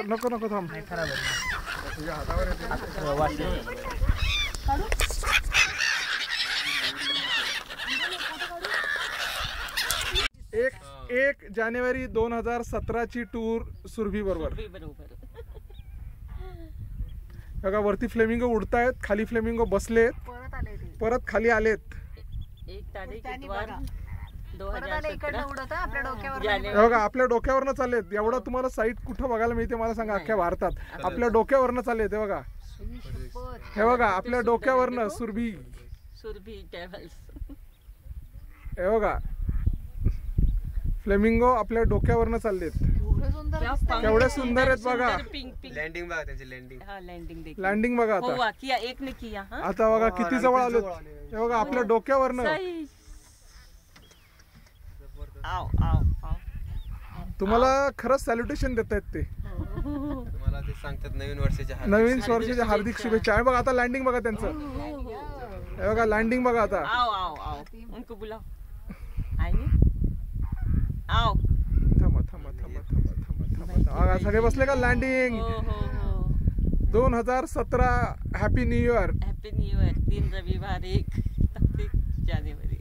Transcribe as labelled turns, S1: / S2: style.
S1: नको नको थांब. एक जानेवारी 2017ची टूर सुरभी बरोबर. बघा वरती फ्लेमिंगो उडतायत, खाली फ्लेमिंगो बसलेत, परत खाली आलेत.
S2: 1 तारीख
S1: बघा आपल्या डोक्यावरनं चाललेत. एवढं तुम्हाला साईट कुठं बघायला मिळते मला सांगा अख्ख्या भारतात? आपल्या डोक्यावरनं चाललेत. हे बघा, हे बघा आपल्या डोक्यावरनं सुरभी
S2: ट्रॅव्हल्स.
S1: हे बघा फ्लेमिंगो आपल्या डोक्यावरनं चाललेत. केवढे सुंदर आहेत बघा.
S3: लँडिंग बघा त्यांची
S1: लँडिंग बघा आता. आता बघा किती जवळ आलो. हे बघा आपल्या डोक्यावरनं. तुम्हाला खरंच सॅल्युटेशन देत आहेत ते.
S3: तुम्हाला ते सांगतात नवीन वर्षाच्या हार्दिक शुभेच्छा. हे बघा आता लँडिंग बघा त्यांचं. हे बघा लँडिंग बघा आता. थांबा थांबा थांबा थांबा थांबा थांबा. सगळे बसले का? Landing 2017. Happy new year.
S2: Happy new year. 3 रविवार 1 जानेवारी.